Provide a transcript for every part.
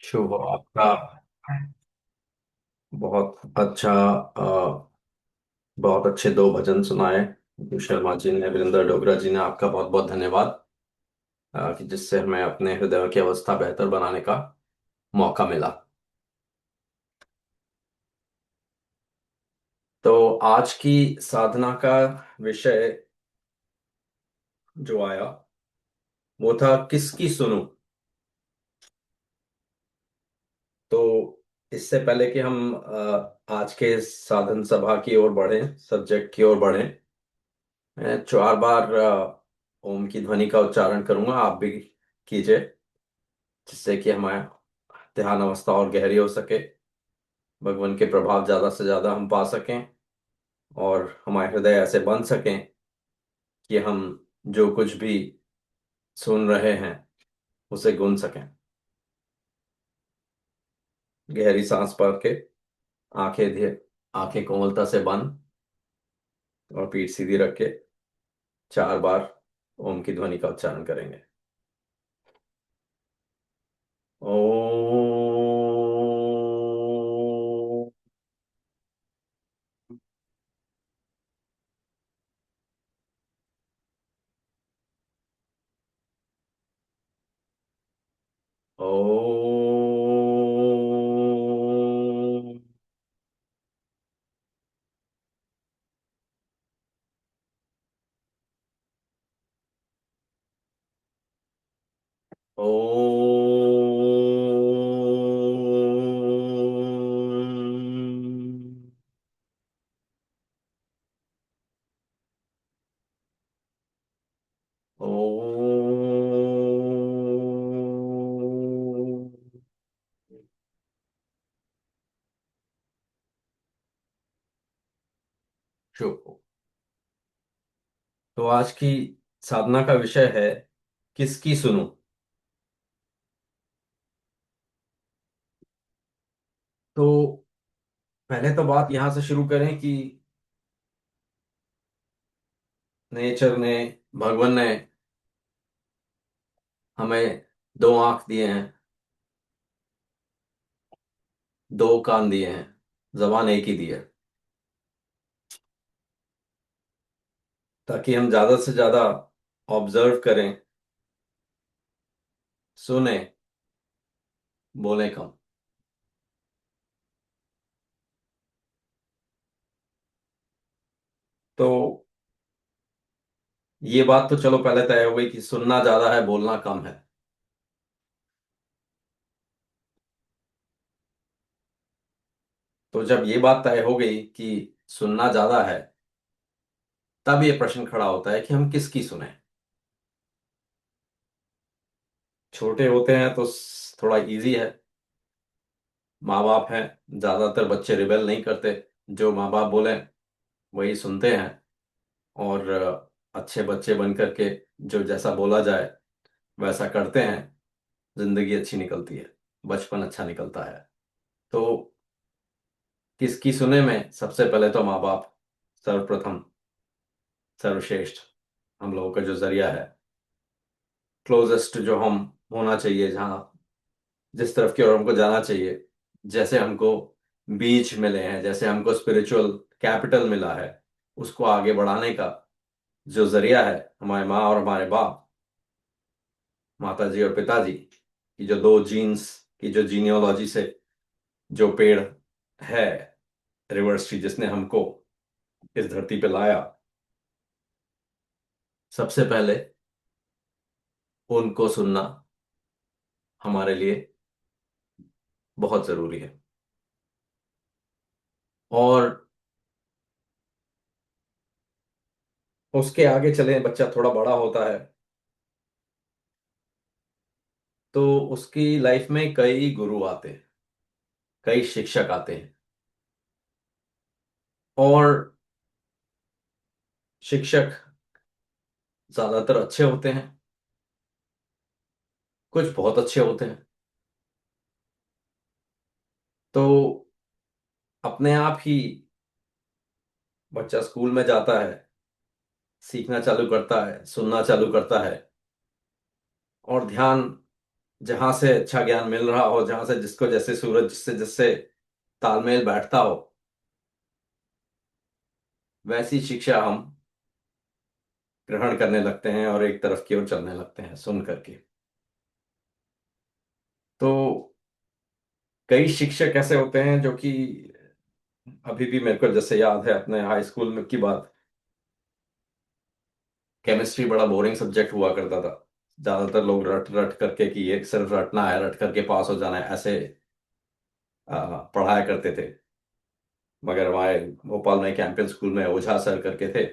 शुभ हो आपका। बहुत अच्छा। बहुत अच्छे दो भजन सुनाए विभू शर्मा जी ने, वीरेंद्र डोगरा जी ने। आपका बहुत बहुत धन्यवाद कि जिससे हमें अपने हृदय की अवस्था बेहतर बनाने का मौका मिला। तो आज की साधना का विषय जो आया वो था किसकी सुनूं। तो इससे पहले कि हम आज के साधन सभा की ओर बढ़ें, सब्जेक्ट की ओर बढ़ें, मैं 4 बार ओम की ध्वनि का उच्चारण करूंगा, आप भी कीजिए, जिससे कि हमारा ध्यान अवस्था और गहरी हो सके, भगवान के प्रभाव ज्यादा से ज्यादा हम पा सकें और हमारे हृदय ऐसे बन सकें कि हम जो कुछ भी सुन रहे हैं उसे गुन सकें। गहरी सांस भर के आंखें धीरे, आंखें कोमलता से बंद और पीठ सीधी रख के 4 बार ओम की ध्वनि का उच्चारण करेंगे। ओ। ओ। ओ। ओ। शुभ हो। तो आज की साधना का विषय है किसकी सुनूं। तो पहले तो बात यहां से शुरू करें कि नेचर ने, भगवान ने हमें 2 आंख दिए हैं, 2 कान दिए हैं, जबान एक ही दी है, ताकि हम ज्यादा से ज्यादा ऑब्जर्व करें, सुने, बोले कम। तो ये बात तो चलो पहले तय हो गई कि सुनना ज्यादा है, बोलना कम है। तो जब ये बात तय हो गई कि सुनना ज्यादा है, तब ये प्रश्न खड़ा होता है कि हम किसकी सुने। छोटे होते हैं तो थोड़ा इजी है, माँ बाप हैं, ज्यादातर बच्चे रिबेल नहीं करते, जो माँ बाप बोले वही सुनते हैं और अच्छे बच्चे बन करके जो जैसा बोला जाए वैसा करते हैं। जिंदगी अच्छी निकलती है, बचपन अच्छा निकलता है। तो किसकी सुने में सबसे पहले तो माँ बाप सर्वप्रथम, सर्वश्रेष्ठ, हम लोगों का जो जरिया है, क्लोजेस्ट जो हम होना चाहिए, जहाँ जिस तरफ की ओर हमको जाना चाहिए, जैसे हमको बीज मिले हैं, जैसे हमको स्पिरिचुअल कैपिटल मिला है, उसको आगे बढ़ाने का जो जरिया है, हमारे माँ और हमारे बाप, माता जी और पिताजी की जो दो जीन्स की जो जीनियोलॉजी से जो पेड़ है, रिवर्स ट्री, जिसने हमको इस धरती पे लाया, सबसे पहले उनको सुनना हमारे लिए बहुत जरूरी है। और उसके आगे चले, बच्चा थोड़ा बड़ा होता है तो उसकी लाइफ में कई गुरु आते हैं, कई शिक्षक आते हैं। और शिक्षक ज्यादातर अच्छे होते हैं, कुछ बहुत अच्छे होते हैं। तो अपने आप ही बच्चा स्कूल में जाता है, सीखना चालू करता है, सुनना चालू करता है और ध्यान जहां से अच्छा ज्ञान मिल रहा हो, जहां से जिसको जैसे सूरज जिससे जिससे तालमेल बैठता हो, वैसी शिक्षा हम ग्रहण करने लगते हैं और एक तरफ की ओर चलने लगते हैं सुन करके। तो कई शिक्षक ऐसे होते हैं जो कि अभी भी मेरे को जैसे याद है अपने हाई स्कूल में की बात। केमिस्ट्री बड़ा बोरिंग सब्जेक्ट हुआ करता था। ज्यादातर लोग रट रट करके कि ये सिर्फ रटना है, रट करके पास हो जाना है, ऐसे पढ़ाया करते थे। मगर हमारे भोपाल में कैंपियन स्कूल में ओझा सर करके थे,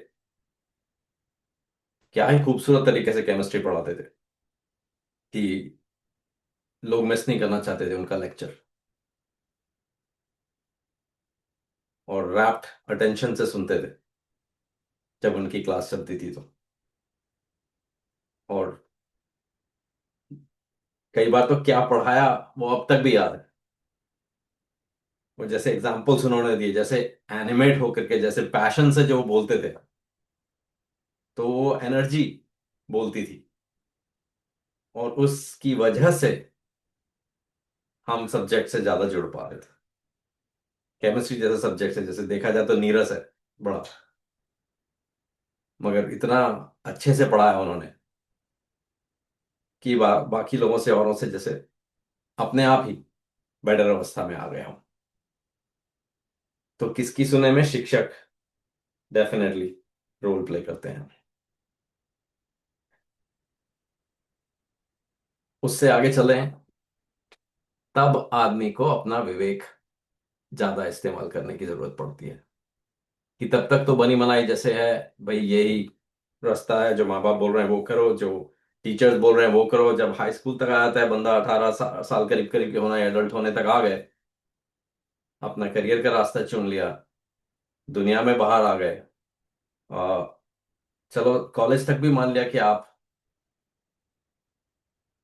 क्या ही खूबसूरत तरीके से केमिस्ट्री पढ़ाते थे कि लोग मिस नहीं करना चाहते थे उनका लेक्चर, और रैप्ट अटेंशन से सुनते थे जब उनकी क्लास चलती थी तो। और कई बार तो क्या पढ़ाया वो अब तक भी याद है। वो जैसे एग्जाम्पल्स उन्होंने दिए, जैसे एनिमेट होकर के, जैसे पैशन से जो बोलते थे, तो वो एनर्जी बोलती थी, और उसकी वजह से हम सब्जेक्ट से ज्यादा जुड़ पा रहे थे। केमिस्ट्री जैसे सब्जेक्ट से जैसे देखा जाए तो नीरस है बड़ा, मगर इतना अच्छे से पढ़ाया उन्होंने कि बाकी लोगों से, औरों से जैसे अपने आप ही बेटर अवस्था में आ गए हम। तो किसकी सुने में शिक्षक डेफिनेटली रोल प्ले करते हैं। उससे आगे चले, तब आदमी को अपना विवेक ज्यादा इस्तेमाल करने की जरूरत पड़ती है। कि तब तक तो बनी बनाई जैसे है, भाई यही रास्ता है, जो माँ बाप बोल रहे हैं वो करो, जो टीचर्स बोल रहे हैं वो करो। जब हाई स्कूल तक आ जाता है बंदा, 18 साल करीब करीब के होना, एडल्ट होने तक आ गए, अपना करियर का रास्ता चुन लिया, दुनिया में बाहर आ गए। आ, चलो कॉलेज तक भी मान लिया कि आप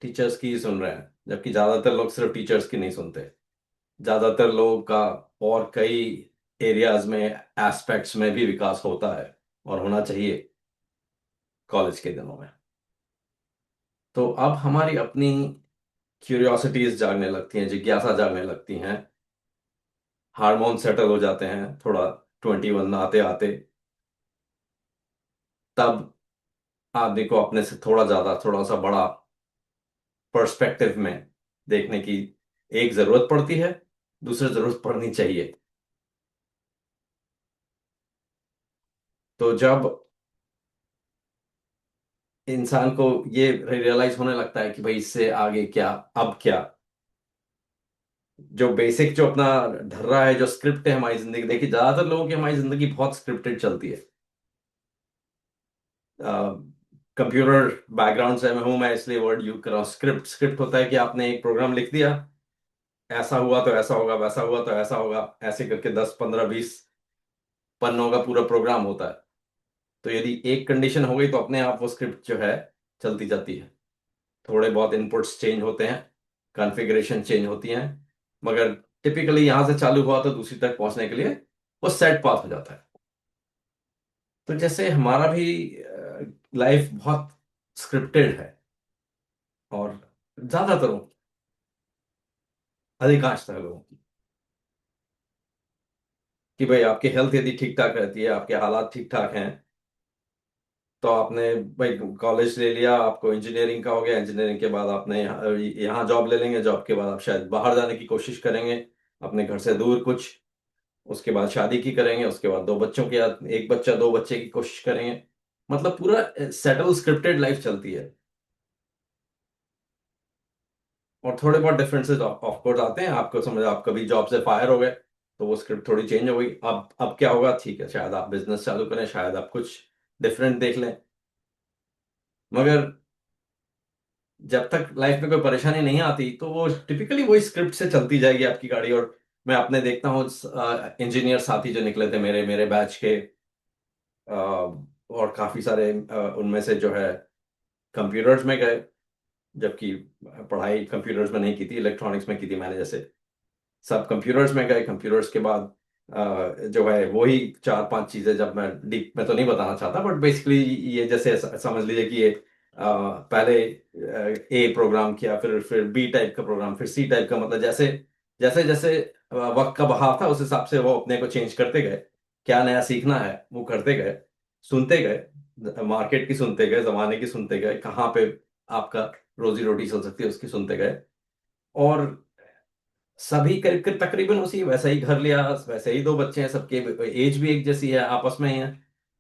टीचर्स की ही सुन रहे हैं, जबकि ज्यादातर लोग सिर्फ टीचर्स की नहीं सुनते। ज्यादातर लोगों का और कई एरियाज में, एस्पेक्ट्स में भी विकास होता है और होना चाहिए कॉलेज के दिनों में। तो अब हमारी अपनी क्यूरियोसिटीज जागने लगती हैं, जिज्ञासा जागने लगती हैं, हार्मोन सेटल हो जाते हैं थोड़ा, 21 आते आते। तब आदमी को अपने से थोड़ा ज्यादा, थोड़ा सा बड़ा पर्सपेक्टिव में देखने की एक जरूरत पड़ती है, दूसरी जरूरत पड़नी चाहिए। तो जब इंसान को ये रियलाइज होने लगता है कि भाई इससे आगे क्या, अब क्या, जो बेसिक जो अपना ढर्रा रहा है, जो स्क्रिप्ट है हमारी जिंदगी, देखिए ज्यादातर लोगों की हमारी जिंदगी बहुत स्क्रिप्टेड चलती है। कंप्यूटर बैकग्राउंड से मैं हूं, मैं इसलिए वर्ड यूज कर रहा हूँ। स्क्रिप्ट, स्क्रिप्ट होता है कि आपने एक प्रोग्राम लिख दिया, ऐसा हुआ तो ऐसा होगा, वैसा हुआ तो ऐसा होगा, ऐसे करके 10 15 20 पन्नों का पूरा प्रोग्राम होता है। तो यदि एक कंडीशन हो गई तो अपने आप वो स्क्रिप्ट जो है चलती जाती है। थोड़े बहुत इनपुट्स चेंज होते हैं, कॉन्फ़िगरेशन चेंज होती हैं, मगर टिपिकली यहां से चालू हुआ तो दूसरी तक पहुंचने के लिए वो सेट पाथ हो जाता है। तो जैसे हमारा भी लाइफ बहुत स्क्रिप्टेड है, और ज्यादातर अधिकांश लोगों की, कि भाई आपकी हेल्थ यदि ठीक ठाक रहती है, आपके हालात ठीक ठाक हैं, तो आपने भाई कॉलेज ले लिया, आपको इंजीनियरिंग का हो गया, इंजीनियरिंग के बाद आपने यहाँ जॉब ले लेंगे, जॉब के बाद आप शायद बाहर जाने की कोशिश करेंगे, अपने घर से दूर कुछ। उसके बाद शादी की करेंगे, उसके बाद दो बच्चों की या एक बच्चा दो बच्चे की कोशिश करेंगे। मतलब पूरा सेटल स्क्रिप्टेड लाइफ चलती है। और थोड़े बहुत डिफरेंसेस ऑफ कोर्स आते हैं, आपको समझ, आप कभी जॉब से फायर हो गए तो वो स्क्रिप्ट थोड़ी चेंज हो गई। अब क्या होगा, ठीक है, शायद आप बिजनेस चालू करें, शायद आप कुछ डिफरेंट देख लें। मगर जब तक लाइफ में कोई परेशानी नहीं आती तो वो टिपिकली वही स्क्रिप्ट से चलती जाएगी आपकी गाड़ी। और मैं अपने देखता हूँ इंजीनियर साथी जो निकले थे मेरे मेरे बैच के, और काफी सारे उनमें से जो है कंप्यूटर्स में गए, जबकि पढ़ाई कंप्यूटर्स में नहीं की थी, इलेक्ट्रॉनिक्स में की थी मैंने। जैसे सब कंप्यूटर्स में गए, कंप्यूटर्स के बाद जो है वही 4 5 चीजें, जब मैं डीप में तो नहीं बताना चाहता, बट बेसिकली ये जैसे समझ लीजिए कि ये पहले ए प्रोग्राम किया, फिर बी टाइप का प्रोग्राम, फिर सी टाइप का, मतलब जैसे जैसे जैसे वक्त का बहाव था उस हिसाब से वो अपने को चेंज करते गए। क्या नया सीखना है वो करते गए, सुनते गए, मार्केट की सुनते गए, जमाने की सुनते गए, कहाँ पे आपका रोजी रोटी चल सकती है उसकी सुनते गए। और सभी करीब करीब तकरीबन उसी वैसा ही घर लिया, वैसे ही दो बच्चे हैं, सबके एज भी एक जैसी है, आपस में ही है।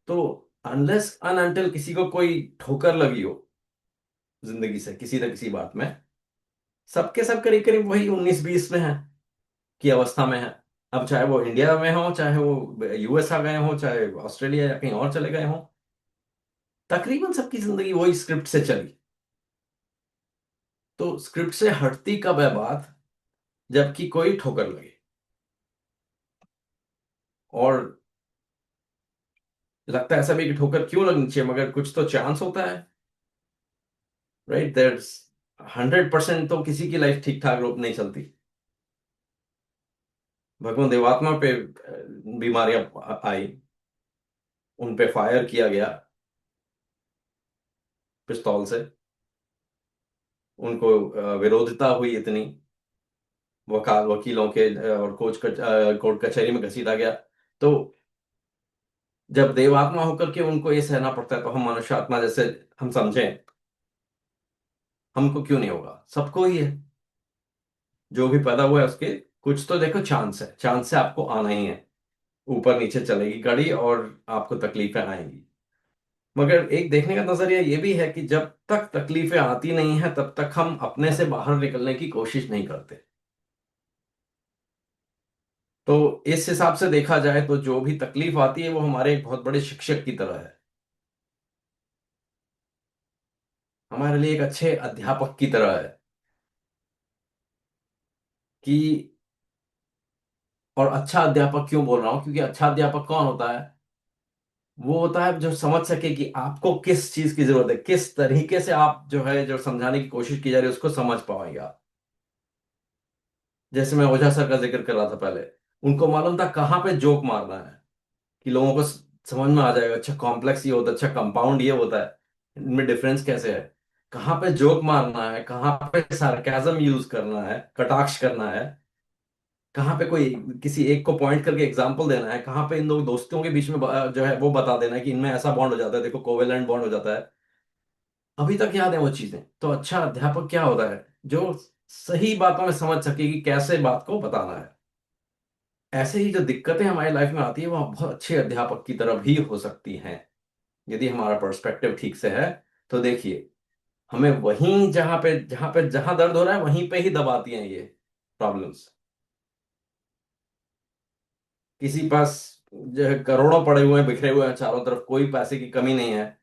तो अनलेस अनअंटिल किसी को कोई ठोकर लगी हो जिंदगी से किसी न किसी बात में, सबके सब करीब करीब वही 19-20 में है की अवस्था में है। अब चाहे वो इंडिया में हो, चाहे वो यूएस आ गए हो, चाहे ऑस्ट्रेलिया या कहीं और चले गए हो, तकरीबन सबकी जिंदगी वही स्क्रिप्ट से चली। तो स्क्रिप्ट से हटती कब है बात, जबकि कोई ठोकर लगे। और लगता है ऐसा भी कि ठोकर क्यों लगनी चाहिए, मगर कुछ तो चांस होता है, राइट? दैट्स 100% तो किसी की लाइफ ठीक ठाक रूप नहीं चलती। भगवान देवात्मा पे बीमारियां आई, उन पे फायर किया गया पिस्तौल से, उनको विरोधिता हुई इतनी, वकीलों के और कोर्ट कचहरी में घसीटा गया। तो जब देवात्मा होकर के उनको ये सहना पड़ता है, तो हम मनुष्य आत्मा जैसे हम समझें, हमको क्यों नहीं होगा? सबको ही है, जो भी पैदा हुआ है उसके कुछ तो देखो चांस है, चांस से आपको आना ही है। ऊपर नीचे चलेगी गाड़ी और आपको तकलीफें आएंगी। मगर एक देखने का नजरिया ये भी है कि जब तक तकलीफें आती नहीं है तब तक हम अपने से बाहर निकलने की कोशिश नहीं करते। तो इस हिसाब से देखा जाए तो जो भी तकलीफ आती है वो हमारे एक बहुत बड़े शिक्षक की तरह है, हमारे लिए एक अच्छे अध्यापक की तरह है। कि और अच्छा अध्यापक क्यों बोल रहा हूं, क्योंकि अच्छा अध्यापक कौन होता है? वो होता है जो समझ सके कि आपको किस चीज की जरूरत है, किस तरीके से आप जो है जो समझाने की कोशिश की जा रही है उसको समझ पाएंगे आप। जैसे मैं ओझा सर का जिक्र कर रहा था पहले, उनको मालूम था कहाँ पे जोक मारना है कि लोगों को समझ में आ जाएगा, अच्छा कॉम्प्लेक्स ये होता है, अच्छा कंपाउंड ये होता है, इनमें डिफरेंस कैसे है, कहाँ पे जोक मारना है, कहाँ पे सार्केज्म यूज करना है, कटाक्ष करना है, कहाँ पे कोई किसी एक को पॉइंट करके एग्जांपल देना है, कहाँ पे इन दो दोस्तों के बीच में जो है वो बता देना है कि इनमें ऐसा बॉन्ड हो जाता है, देखो कोवेलेंट बॉन्ड हो जाता है। अभी तक याद है वो चीजें। तो अच्छा अध्यापक क्या होता है? जो सही बातों में समझ सके कि कैसे बात को बताना है। ऐसे ही जो दिक्कतें हमारी लाइफ में आती है वो बहुत अच्छे अध्यापक की तरह भी हो सकती हैं, यदि हमारा पर्सपेक्टिव ठीक से है। तो देखिए, हमें वहीं जहां दर्द हो रहा है वहीं पे ही दबाती हैं ये प्रॉब्लम्स। किसी पास जो है करोड़ों पड़े हुए हैं, बिखरे हुए हैं चारों तरफ, कोई पैसे की कमी नहीं है,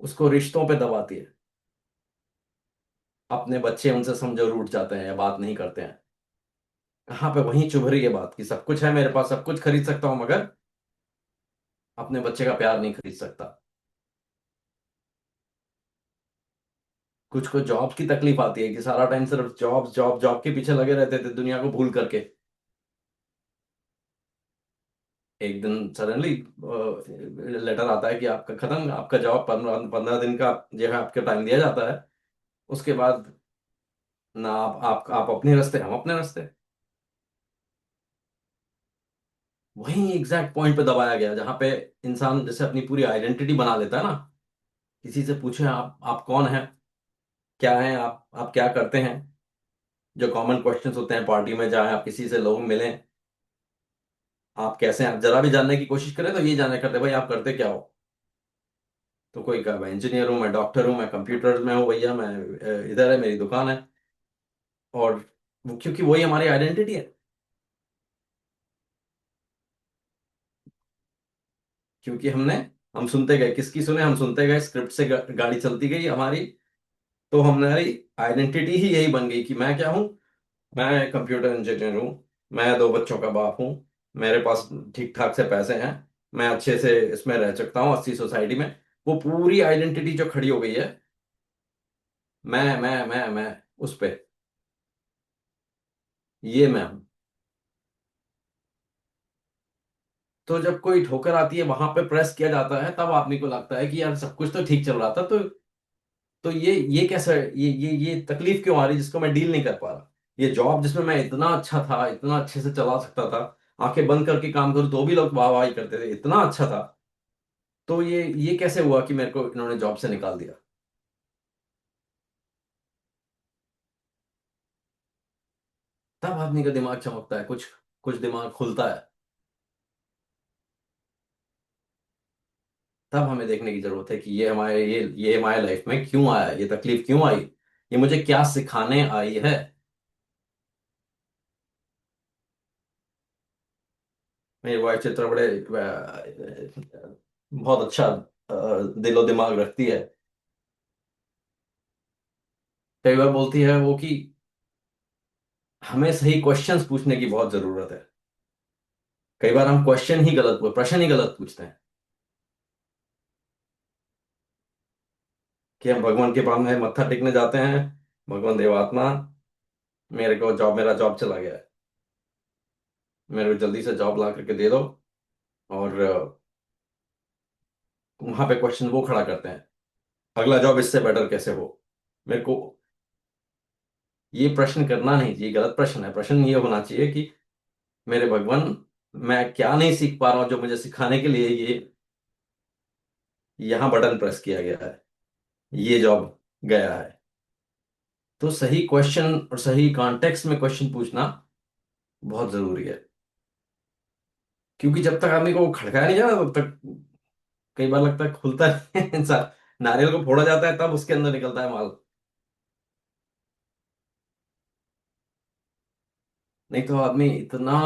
उसको रिश्तों पे दबाती है। अपने बच्चे उनसे समझो रूठ जाते हैं या बात नहीं करते हैं, कहाँ पे वहीं चुभ रही है बात की, सब कुछ है मेरे पास, सब कुछ खरीद सकता हूं, मगर अपने बच्चे का प्यार नहीं खरीद सकता। कुछ को जॉब की तकलीफ आती है कि सारा टाइम सिर्फ जॉब जॉब जॉब के पीछे लगे रहते थे दुनिया को भूल करके। एक दिन सडनली लेटर आता है कि आपका खत्म, आपका जॉब 15 15 दिन का जो है आपको टाइम दिया जाता है। उसके बाद ना आप अपने रास्ते, हम अपने रास्ते। वही एग्जैक्ट पॉइंट पे दबाया गया जहां पे इंसान जैसे अपनी पूरी आइडेंटिटी बना लेता है ना। किसी से पूछे आप कौन हैं, क्या हैं आप क्या करते हैं, जो कॉमन क्वेश्चंस होते हैं पार्टी में, जहाँ आप किसी से लोग मिलें, आप कैसे हैं, आप जरा भी जानने की कोशिश करें तो ये जानने करते भाई आप करते क्या हो। तो कोई कहा मैं इंजीनियर हूँ, मैं डॉक्टर हूँ, मैं कंप्यूटर में हूँ भैया, मैं इधर है मेरी दुकान है। और वो क्योंकि वही हमारी आइडेंटिटी है। क्योंकि हम सुनते गए, किसकी सुने, हम सुनते गए, स्क्रिप्ट से गाड़ी चलती गई हमारी। तो हमारी आइडेंटिटी ही यही बन गई कि मैं क्या हूँ, मैं कंप्यूटर इंजीनियर हूँ, मैं दो बच्चों का बाप हूँ, मेरे पास ठीक ठाक से पैसे हैं, मैं अच्छे से इसमें रह सकता हूँ अस्सी सोसाइटी में। वो पूरी आइडेंटिटी जो खड़ी हो गई है, मैं उस पे, ये मैं हूँ। तो जब कोई ठोकर आती है वहां पे प्रेस किया जाता है, तब आदमी को लगता है कि यार सब कुछ तो ठीक चल रहा था। तो ये कैसा, ये तकलीफ क्यों आ रही, जिसको मैं डील नहीं कर पा रहा। ये जॉब जिसमें मैं इतना अच्छा था, इतना अच्छे से चला सकता था, आंखें बंद करके काम करूँ तो भी लोग वाह वाह ही करते थे, इतना अच्छा था। तो ये कैसे हुआ कि मेरे को इन्होंने जॉब से निकाल दिया। तब आदमी का दिमाग चमकता है, कुछ कुछ दिमाग खुलता है। तब हमें देखने की जरूरत है कि ये हमारे लाइफ में क्यों आया, ये तकलीफ क्यों आई, ये मुझे क्या सिखाने आई है। मेरी वाइफ चित्र बड़े बहुत अच्छा दिलो दिमाग रखती है। कई बार बोलती है वो कि हमें सही क्वेश्चंस पूछने की बहुत जरूरत है। कई बार हम प्रश्न ही गलत पूछते हैं। कि हम भगवान के सामने मत्था टेकने जाते हैं, भगवान देवात्मा, मेरा जॉब चला गया है, मेरे को जल्दी से जॉब ला करके दे दो। और वहां पे क्वेश्चन वो खड़ा करते हैं, अगला जॉब इससे बेटर कैसे हो। मेरे को ये प्रश्न करना नहीं चाहिए, गलत प्रश्न है। प्रश्न ये होना चाहिए कि मेरे भगवान, मैं क्या नहीं सीख पा रहा हूँ जो मुझे सिखाने के लिए ये यहाँ बटन प्रेस किया गया है, ये जॉब गया है। तो सही क्वेश्चन और सही कॉन्टेक्स्ट में क्वेश्चन पूछना बहुत जरूरी है। क्योंकि जब तक आदमी को वो खड़काया नहीं जाता तब तक कई बार लगता है खुलता नहीं है इंसान। नारियल को फोड़ा जाता है तब उसके अंदर निकलता है माल। नहीं तो आदमी इतना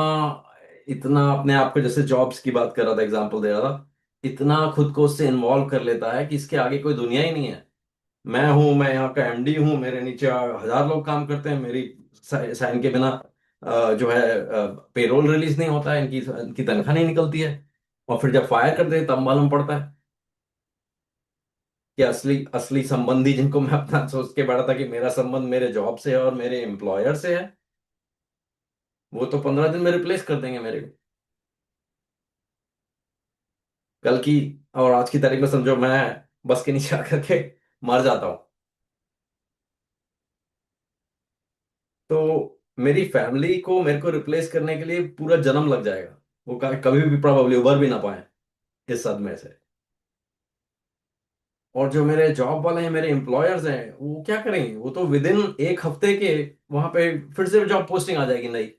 इतना अपने आप को, जैसे जॉब्स की बात कर रहा था, एग्जांपल दे रहा था, इतना खुद को उससे इन्वॉल्व कर लेता है कि इसके आगे कोई दुनिया ही नहीं है। मैं यहाँ का एमडी हूँ, मेरे नीचे हजार लोग काम करते हैं, मेरी साइन के बिना जो है पेरोल रिलीज नहीं होता है, इनकी तनख्वाह नहीं निकलती है। और फिर जब फायर करते हैं तब मालूम पड़ता है कि असली असली संबंधी जिनको मैं अपना सोच के बैठा था कि मेरा संबंध मेरे जॉब से है और मेरे एम्प्लॉयर से है, वो तो 15 दिन में रिप्लेस कर देंगे मेरे को। कल की और आज की तारीख में समझो मैं बस के नीचे आकर के मर जाता हूँ, तो मेरी फैमिली को मेरे को रिप्लेस करने के लिए पूरा जन्म लग जाएगा। वो कभी भी प्रॉब्लली उभर भी ना पाए इस सदमे से। और जो मेरे जॉब वाले हैं, मेरे एम्प्लॉयर्स हैं, वो क्या करेंगे, वो तो विद इन एक हफ्ते के वहां पे फिर से जॉब पोस्टिंग आ जाएगी नई।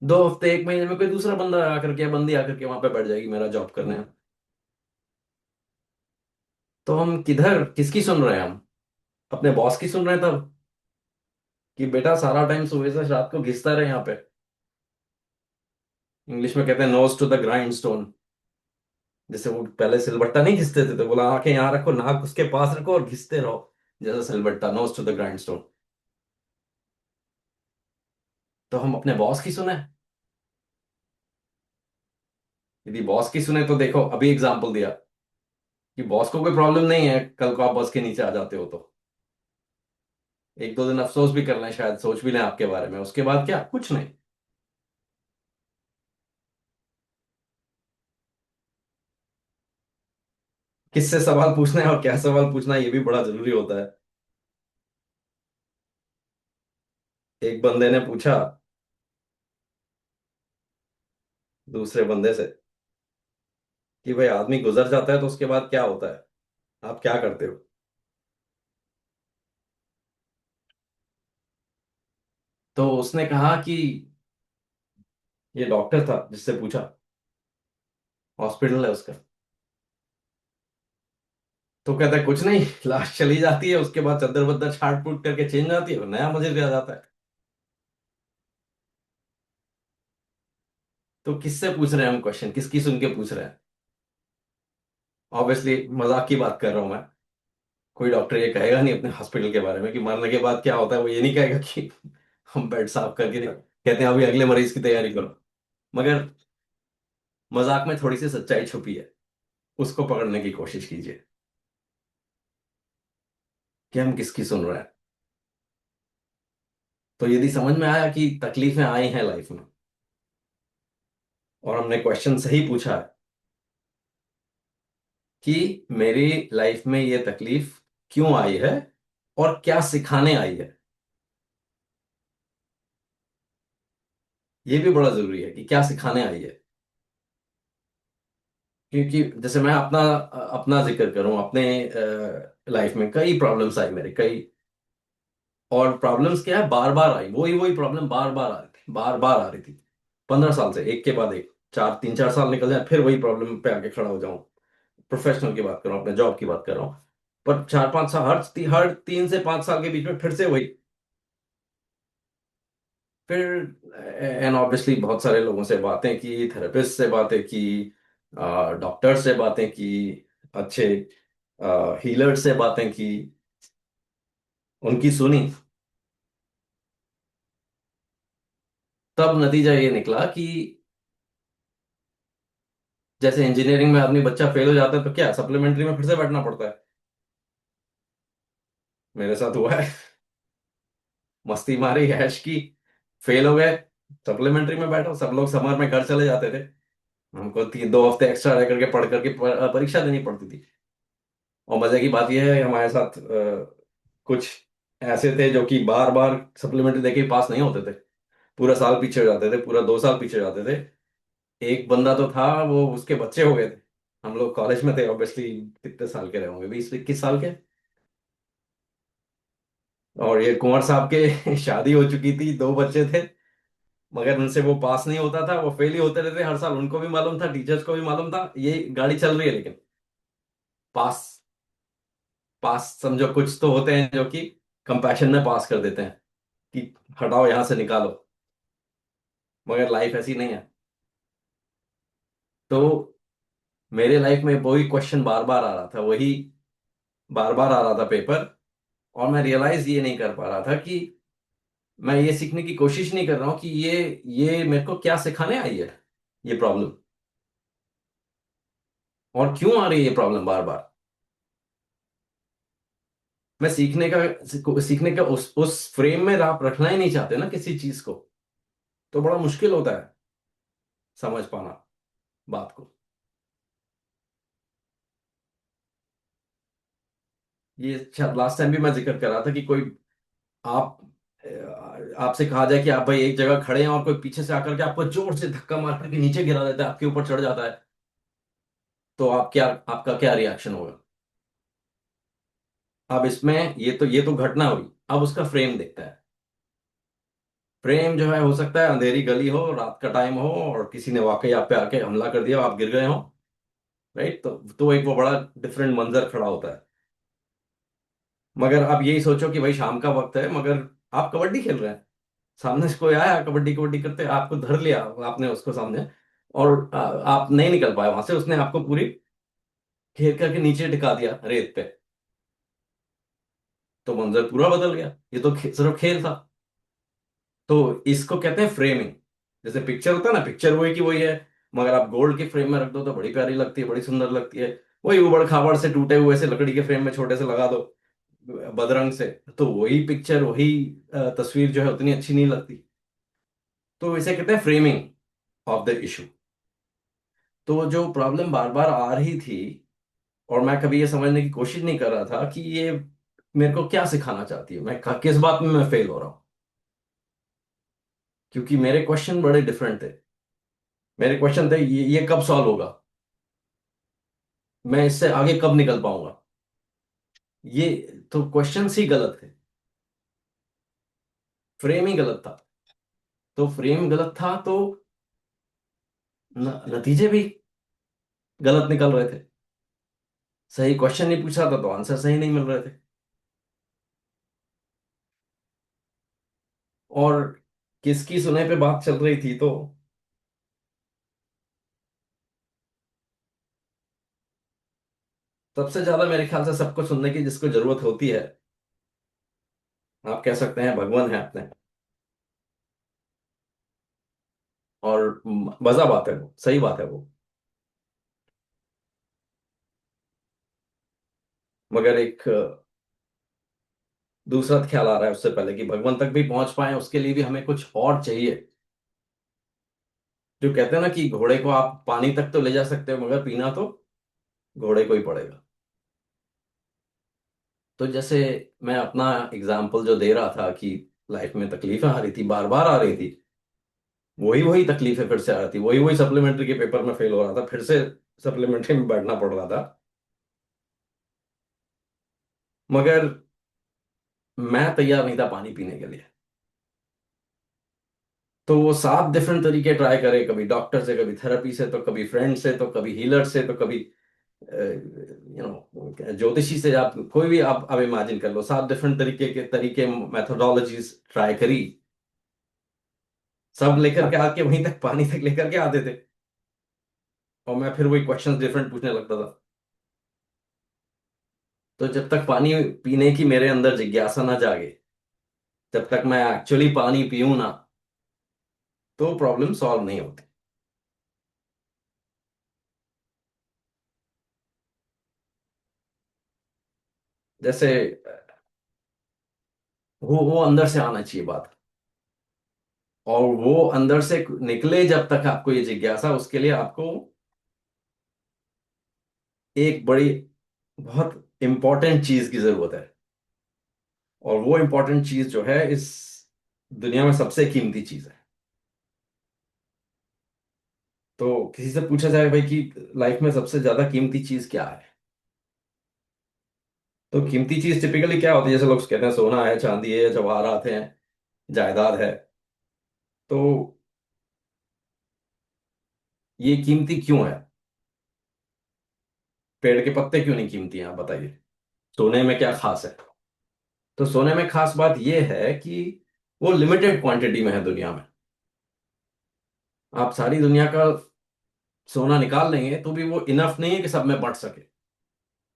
2 हफ्ते, एक महीने में कोई दूसरा बंदा आकर के, बंदी आकर के वहां पे बैठ जाएगी मेरा जॉब करने। तो हम किधर किसकी सुन रहे हैं हम, अपने बॉस की सुन रहे हैं तब, कि बेटा सारा टाइम सुबह से रात को घिसता रहे यहाँ पे। इंग्लिश में कहते हैं nose to the grindstone. जैसे वो पहले सिलबट्टा नहीं घिसते थे तो बोला आंखें यहाँ रखो, नाक उसके पास रखो और घिसते रहो, जैसे सिलबट्टा, nose to the grindstone. तो हम अपने बॉस की सुने। यदि बॉस की सुने तो देखो, अभी एग्जाम्पल दिया कि बॉस को कोई प्रॉब्लम नहीं है, कल को आप बस के नीचे आ जाते हो तो 1-2 दिन अफसोस भी कर लें, शायद सोच भी लें आपके बारे में, उसके बाद क्या, कुछ नहीं। किससे सवाल पूछना है और क्या सवाल पूछना है, ये भी बड़ा जरूरी होता है। एक बंदे ने पूछा दूसरे बंदे से कि भाई आदमी गुजर जाता है तो उसके बाद क्या होता है, आप क्या करते हो। तो उसने कहा कि, ये डॉक्टर था जिससे पूछा, हॉस्पिटल है उसका। तो कहता है कुछ नहीं, लाश चली जाती है, उसके बाद चद्दर वद्दर छाट फूट करके चेंज आती है, नया मजीद आ जाता है। तो किससे पूछ रहे हैं हम क्वेश्चन, किसकी सुन के पूछ रहे हैं। ऑब्वियसली मजाक की बात कर रहा हूं मैं। कोई डॉक्टर ये कहेगा नहीं अपने हॉस्पिटल के बारे में कि मरने के बाद क्या होता है, वो ये नहीं कहेगा कि हम बेड साफ करके कहते हैं अभी अगले मरीज की तैयारी करो। मगर मजाक में थोड़ी सी सच्चाई छुपी है, उसको पकड़ने की कोशिश कीजिए कि हम किसकी सुन रहे हैं। तो यदि समझ में आया कि तकलीफें आई हैं लाइफ में, और हमने क्वेश्चन सही पूछा है कि मेरी लाइफ में ये तकलीफ क्यों आई है और क्या सिखाने आई है। ये भी बड़ा जरूरी है कि क्या सिखाने आई है। क्योंकि जैसे मैं अपना अपना जिक्र करूं, अपने लाइफ में कई प्रॉब्लम्स आई मेरे, कई। और प्रॉब्लम्स क्या है, बार बार आई, वही वही प्रॉब्लम बार बार आ रही थी, बार बार आ रही थी। 15 साल से एक के बाद एक, 3 4 साल निकल जाए फिर वही प्रॉब्लम पे आके खड़ा हो जाऊं। प्रोफेशनल की बात कर रहा हूँ, अपने जॉब की बात कर रहा हूँ। पर 4 5 साल, हर 3 से 5 साल के बीच में फिर से वही। फिर एंड ऑब्वियसली बहुत सारे लोगों से बातें की, थेरेपिस्ट से बातें की, डॉक्टर से बातें की, अच्छे हीलर से बातें की, उनकी सुनी। तब नतीजा ये निकला कि जैसे इंजीनियरिंग में आदमी, बच्चा फेल हो जाता है तो क्या सप्लीमेंट्री में फिर से बैठना पड़ता है। मेरे साथ हुआ है। मस्ती मारी, ऐश की, फेल हो गए, सप्लीमेंट्री में बैठो। सब लोग समर में घर चले जाते थे, हमको 3 2 हफ्ते एक्स्ट्रा रह करके पढ़ करके परीक्षा देनी पड़ती थी। और मजे की बात यह है, हमारे साथ कुछ ऐसे थे जो कि बार बार सप्लीमेंट्री देके पास नहीं होते थे, पूरा साल पीछे हो जाते थे, पूरा 2 साल पीछे हो जाते थे। एक बंदा तो था, वो उसके बच्चे हो गए थे। हम लोग कॉलेज में थे ऑब्वियसली, कितने साल के रहे होंगे, 20 21 साल के। और ये कुंवर साहब के शादी हो चुकी थी, 2 बच्चे थे। मगर उनसे वो पास नहीं होता था, वो फेल ही होते रहते हर साल। उनको भी मालूम था, टीचर्स को भी मालूम था ये गाड़ी चल रही है, लेकिन पास, पास समझो कुछ तो होते हैं जो कि कंपैशन में पास कर देते हैं कि हटाओ यहां से निकालो। मगर लाइफ ऐसी नहीं है। तो मेरे लाइफ में वही क्वेश्चन बार बार आ रहा था, वही बार बार आ रहा था पेपर। और मैं रियलाइज ये नहीं कर पा रहा था कि मैं ये सीखने की कोशिश नहीं कर रहा हूँ कि ये मेरे को क्या सिखाने आई है, ये प्रॉब्लम। और क्यों आ रही है ये प्रॉब्लम बार बार। मैं सीखने का उस फ्रेम में आप रखना ही नहीं चाहते ना किसी चीज को। तो बड़ा मुश्किल होता है समझ पाना बात को। ये लास्ट टाइम भी मैं जिक्र कर रहा था कि कोई, आप आपसे कहा जाए कि आप भाई एक जगह खड़े हैं और कोई पीछे से आकर के आपको जोर से धक्का मार करके नीचे गिरा देता है, आपके ऊपर चढ़ जाता है, तो आपका क्या रिएक्शन होगा। अब इसमें ये तो घटना हुई। अब उसका फ्रेम देखता है। प्रेम जो है, हो सकता है अंधेरी गली हो, रात का टाइम हो, और किसी ने वाकई आप पे आके हमला कर दिया, आप गिर गए हो। राइट, तो एक वो बड़ा डिफरेंट मंजर खड़ा होता है। मगर आप यही सोचो कि भाई शाम का वक्त है, मगर आप कबड्डी खेल रहे हैं, सामने से कोई आया कबड्डी कबड्डी करते, आपको धर लिया आपने उसको सामने, और आप नहीं निकल पाए वहां से, उसने आपको पूरी घेर करके नीचे टिका दिया रेत पे। तो मंजर पूरा बदल गया। ये तो सिर्फ खेल था। तो इसको कहते हैं फ्रेमिंग। जैसे पिक्चर होता है ना, पिक्चर वही की वही है, मगर आप गोल्ड के फ्रेम में रख दो तो बड़ी प्यारी लगती है, बड़ी सुंदर लगती है। वही उबड़ खाबड़ से टूटे हुए से लकड़ी के फ्रेम में छोटे से लगा दो बदरंग से, तो वही पिक्चर, वही तस्वीर जो है उतनी अच्छी नहीं लगती। तो इसे कहते हैं फ्रेमिंग ऑफ द इशू। तो जो प्रॉब्लम बार बार आ रही थी, और मैं कभी ये समझने की कोशिश नहीं कर रहा था कि ये मेरे को क्या सिखाना चाहती है, मैं किस बात में मैं फेल हो रहा हूँ। क्योंकि मेरे क्वेश्चन बड़े डिफरेंट थे। मेरे क्वेश्चन थे, ये कब सॉल्व होगा, मैं इससे आगे कब निकल पाऊंगा। ये तो क्वेश्चंस ही गलत थे, फ्रेम ही गलत था। तो फ्रेम गलत था तो नतीजे भी गलत निकल रहे थे। सही क्वेश्चन नहीं पूछा था तो आंसर सही नहीं मिल रहे थे। और किसकी सुने पे बात चल रही थी, तो सबसे ज्यादा मेरे ख्याल से सबको सुनने की जिसको जरूरत होती है, आप कह सकते हैं भगवान है अपने। और मजा बात है वो, सही बात है वो। मगर एक दूसरा ख्याल आ रहा है उससे पहले कि भगवान तक भी पहुंच पाए, उसके लिए भी हमें कुछ और चाहिए। जो कहते हैं ना कि घोड़े को आप पानी तक तो ले जा सकते हो मगर पीना तो घोड़े को ही पड़ेगा। तो जैसे मैं अपना एग्जाम्पल जो दे रहा था कि लाइफ में तकलीफें आ रही थी, बार बार आ रही थी, वही वही तकलीफें फिर से आ रही थी, वही वही सप्लीमेंट्री के पेपर में फेल हो रहा था, फिर से सप्लीमेंट्री में बैठना पड़ रहा था। मगर मैं तैयार नहीं था पानी पीने के लिए। तो वो 7 डिफरेंट तरीके ट्राई करे, कभी डॉक्टर से, कभी थेरेपी से, तो कभी फ्रेंड से, तो कभी हीलर से, तो कभी ज्योतिषी से। आप कोई भी आप इमेजिन कर लो, 7 डिफरेंट तरीके मेथोडोलॉजीज ट्राई करी। सब लेकर के आके वहीं तक, पानी तक लेकर के आते थे। और मैं फिर वही क्वेश्चंस डिफरेंट पूछने लगता था। तो जब तक पानी पीने की मेरे अंदर जिज्ञासा ना जागे, जब तक मैं एक्चुअली पानी पीऊं ना, तो प्रॉब्लम सॉल्व नहीं होती। जैसे वो अंदर से आना चाहिए बात। और वो अंदर से निकले जब तक आपको ये जिज्ञासा, उसके लिए आपको एक बड़ी, बहुत इंपॉर्टेंट चीज की जरूरत है। और वो इंपॉर्टेंट चीज जो है इस दुनिया में सबसे कीमती चीज है। तो किसी से पूछा जाए भाई कि लाइफ में सबसे ज्यादा कीमती चीज क्या है, तो कीमती चीज टिपिकली क्या होती है? जैसे लोग कहते हैं सोना है, चांदी है, जवाहरात हैं, जायदाद है। तो ये कीमती क्यों है? पेड़ के पत्ते क्यों नहीं कीमती हैं, आप बताइए। सोने में क्या खास है? तो सोने में खास बात यह है कि वो लिमिटेड क्वांटिटी में है दुनिया में। आप सारी दुनिया का सोना निकाल लेंगे तो भी वो इनफ नहीं है कि सब में बंट सके।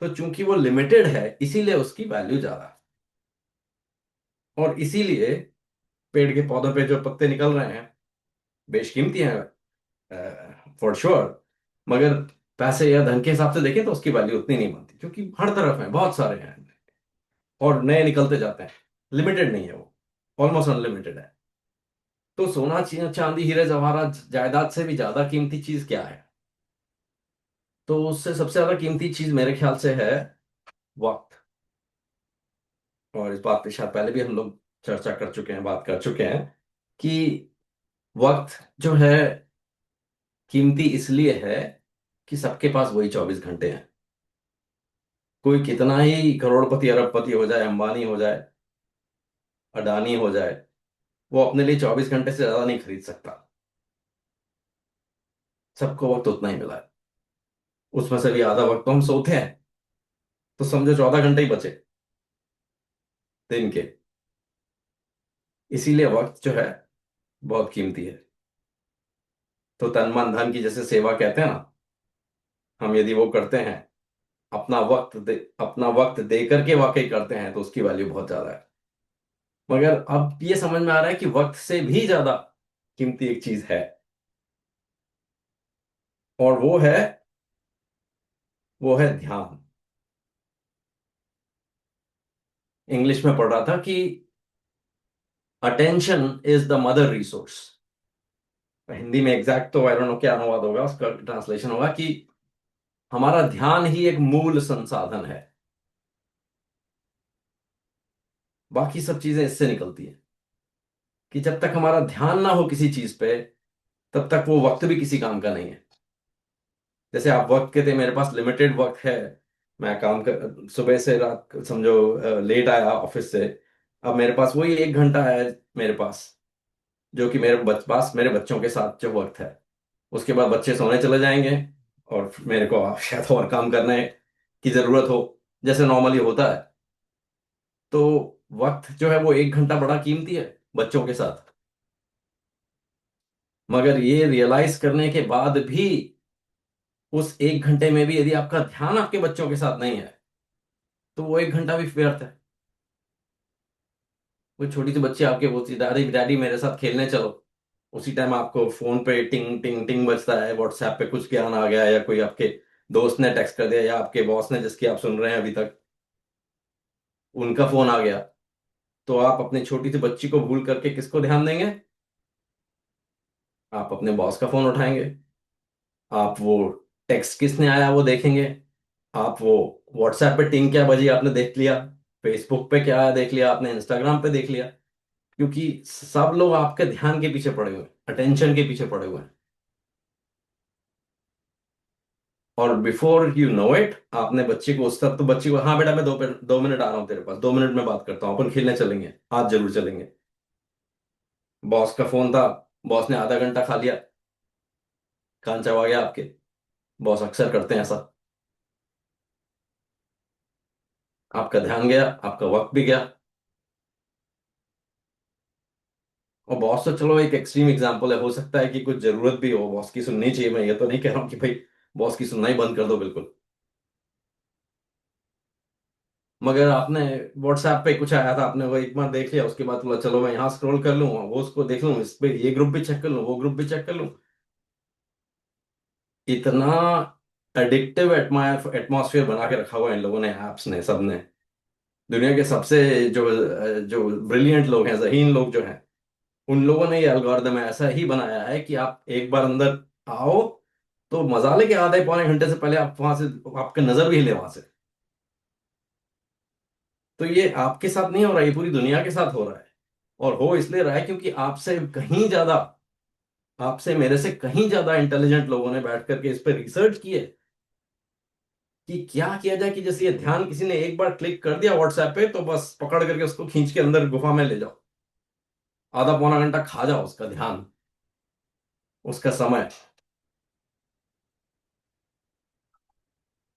तो चूंकि वो लिमिटेड है, इसीलिए उसकी वैल्यू ज्यादा है। और इसीलिए पेड़ के पौधों पे जो पत्ते निकल रहे हैं बेशकीमती हैं, फॉर श्योर। मगर पैसे या धन के हिसाब से देखें तो उसकी वैल्यू उतनी नहीं बनती, क्योंकि हर तरफ है, बहुत सारे हैं और नए निकलते जाते हैं। लिमिटेड नहीं है वो, ऑलमोस्ट अनलिमिटेड है। तो सोना, चांदी, हीरे जवाहरात, जायदाद से भी ज्यादा कीमती चीज क्या है? तो उससे सबसे ज्यादा कीमती चीज मेरे ख्याल से है वक्त। और इस बात पे शायद पहले भी हम लोग चर्चा कर चुके हैं, बात कर चुके हैं कि वक्त जो है कीमती इसलिए है कि सबके पास वही 24 घंटे हैं। कोई कितना ही करोड़पति अरबपति हो जाए, अंबानी हो जाए, अडानी हो जाए, वो अपने लिए 24 घंटे से ज्यादा नहीं खरीद सकता। सबको वक्त उतना ही मिला है। उसमें से भी आधा वक्त तो हम सोते हैं। तो समझो 14 घंटे ही बचे दिन के। इसीलिए वक्त जो है बहुत कीमती है। तो तन मन धन की जैसे सेवा कहते हैं ना, हम यदि वो करते हैं, अपना वक्त दे करके वाकई करते हैं, तो उसकी वैल्यू बहुत ज्यादा है। मगर अब ये समझ में आ रहा है कि वक्त से भी ज्यादा कीमती एक चीज है, और वो है ध्यान। इंग्लिश में पढ़ रहा था कि attention is the mother resource. Hindi में एग्जैक्ट तो आई डोंट नो क्या अनुवाद होगा, उसका ट्रांसलेशन होगा कि हमारा ध्यान ही एक मूल संसाधन है। बाकी सब चीजें इससे निकलती हैं कि जब तक हमारा ध्यान ना हो किसी चीज पे, तब तक वो वक्त भी किसी काम का नहीं है। जैसे आप वक्त के थे, मेरे पास लिमिटेड वक्त है, मैं काम कर सुबह से रात समझो लेट आया ऑफिस से, अब मेरे पास वही 1 घंटा है मेरे पास, जो कि पास मेरे बच्चों के साथ जो वक्त है। उसके बाद बच्चे सोने चले जाएंगे और मेरे को शायद और काम करने की जरूरत हो, जैसे नॉर्मली होता है। तो वक्त जो है वो 1 घंटा बड़ा कीमती है बच्चों के साथ। मगर ये रियलाइज करने के बाद भी, उस 1 घंटे में भी यदि आपका ध्यान आपके बच्चों के साथ नहीं है, तो वो 1 घंटा भी व्यर्थ है। वो छोटी सी बच्ची आपके बोलती, दादी डैडी मेरे साथ खेलने चलो, उसी टाइम आपको फोन पे टिंग टिंग टिंग बजता है, व्हाट्सएप पे कुछ ज्ञान आ गया, या कोई आपके दोस्त ने टेक्स्ट कर दिया, या आपके बॉस ने जिसकी आप सुन रहे हैं अभी तक, उनका फोन आ गया। तो आप अपनी छोटी सी बच्ची को भूल करके किसको ध्यान देंगे? आप अपने बॉस का फोन उठाएंगे, आप वो टेक्स्ट किसने आया वो देखेंगे, आप वो व्हाट्सएप पे टिंग क्या बजी आपने देख लिया, फेसबुक पे क्या आया देख लिया आपने, इंस्टाग्राम पे देख लिया। क्योंकि सब लोग आपके ध्यान के पीछे पड़े हुए हैं, अटेंशन के पीछे पड़े हुए हैं। और बिफोर यू नो इट आपने बच्चे को, उस तक तो बच्चे को, हाँ बेटा मैं 2 मिनट आ रहा हूँ तेरे पास, 2 मिनट में बात करता हूँ, अपन खेलने चलेंगे, आज जरूर चलेंगे। बॉस का फोन था, बॉस ने आधा घंटा खा लिया, कान चबा गया आपके। बॉस अक्सर करते हैं ऐसा। आपका ध्यान गया, आपका वक्त भी गया। और बॉस तो चलो एक एक्सट्रीम एग्जांपल है, हो सकता है कि कुछ जरूरत भी हो, बॉस की सुननी चाहिए, मैं ये तो नहीं कह रहा हूँ कि भाई बॉस की सुनना ही बंद कर दो बिल्कुल। मगर आपने व्हाट्सएप पे कुछ आया था, आपने वो एक बार देख लिया, उसके बाद बोला चलो मैं यहाँ स्क्रॉल कर लूँ, वो उसको देख लूँ, इस पे ये ग्रुप भी चेक कर लूँ, वो ग्रुप भी चेक कर लूँ। इतना एडिक्टिव एटमॉस्फेयर बना के रखा हुआ है इन लोगों ने, ऐप्स ने, सबने। दुनिया के सबसे जो जो ब्रिलियंट लोग हैं, ज़हीन लोग जो हैं, उन लोगों ने ये एल्गोरिदम ऐसा ही बनाया है कि आप एक बार अंदर आओ तो मजा लेके आधे पौने घंटे से पहले आप वहां से, आपका नजर भी हिले वहां से। तो ये आपके साथ नहीं हो रहा, ये पूरी दुनिया के साथ हो रहा है। और हो इसलिए रहा है क्योंकि आपसे कहीं ज्यादा, आपसे मेरे से कहीं ज्यादा इंटेलिजेंट लोगों ने बैठ करके इस पर रिसर्च की है कि क्या किया जाए कि जैसे ये ध्यान किसी ने एक बार क्लिक कर दिया व्हाट्सएप पे, तो बस पकड़ करके उसको खींच के अंदर गुफा में ले जाओ, आधा पौना घंटा खा जाओ उसका ध्यान, उसका समय।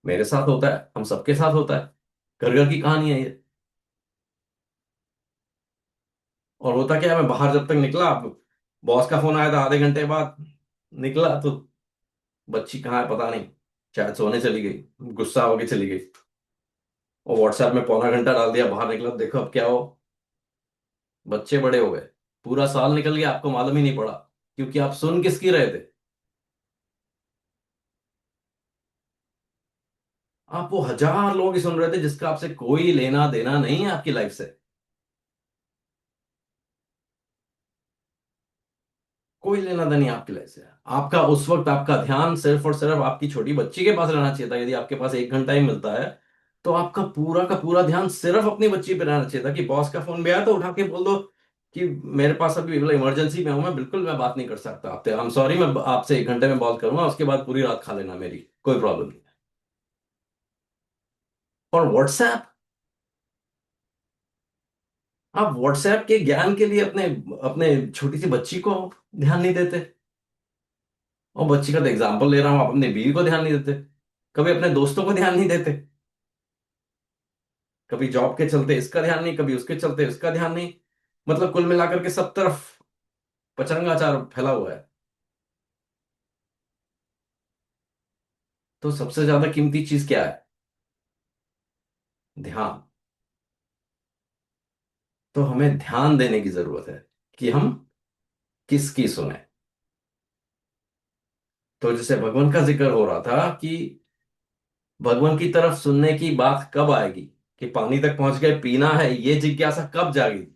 मेरे साथ होता है, हम सबके साथ होता है, घर घर की कहानी है ये। और होता क्या है, मैं बाहर जब तक निकला, बॉस का फोन आया था आधे घंटे बाद, निकला तो बच्ची कहाँ है पता नहीं, शायद सोने चली गई, गुस्सा होके चली गई। और व्हाट्सएप में पौना घंटा डाल दिया, बाहर निकला तो देखो अब क्या हो, बच्चे बड़े हो गए। पूरा साल निकल गया, आपको मालूम ही नहीं पड़ा, क्योंकि आप सुन किसकी रहे थे। आप वो हजार लोग ही सुन रहे थे जिसका आपसे कोई लेना देना नहीं है आपकी लाइफ से। कोई लेना देना नहीं आपकी लाइफ से। आपका उस वक्त आपका ध्यान सिर्फ और सिर्फ आपकी छोटी बच्ची के पास रहना चाहिए था, यदि आपके पास एक घंटा ही मिलता है तो आपका पूरा का पूरा ध्यान सिर्फ अपनी बच्ची पे रहना चाहिए था। कि बॉस का फोन भी आया तो उठा के बोल दो कि मेरे पास अभी इमरजेंसी में हूं, मैं बिल्कुल मैं बात नहीं कर सकता आपसे, आई एम सॉरी, मैं आपसे एक घंटे में बात करूंगा, उसके बाद पूरी रात खा लेना मेरी, कोई प्रॉब्लम नहीं। और व्हाट्सएप, आप व्हाट्सएप के ज्ञान के लिए अपने अपने छोटी सी बच्ची को ध्यान नहीं देते। और बच्ची का तो एग्जाम्पल ले रहा हूं, आप अपनी बीवी को ध्यान नहीं देते, कभी अपने दोस्तों को ध्यान नहीं देते, कभी जॉब के चलते इसका ध्यान नहीं, कभी उसके चलते उसका ध्यान नहीं। मतलब कुल मिलाकर के सब तरफ पचरंगाचार फैला हुआ है। तो सबसे ज्यादा कीमती चीज क्या है? ध्यान। तो हमें ध्यान देने की जरूरत है कि हम किसकी सुने। तो जैसे भगवान का जिक्र हो रहा था कि भगवान की तरफ सुनने की बात कब आएगी, कि पानी तक पहुंच गए पीना है, ये जिज्ञासा कब जागेगी।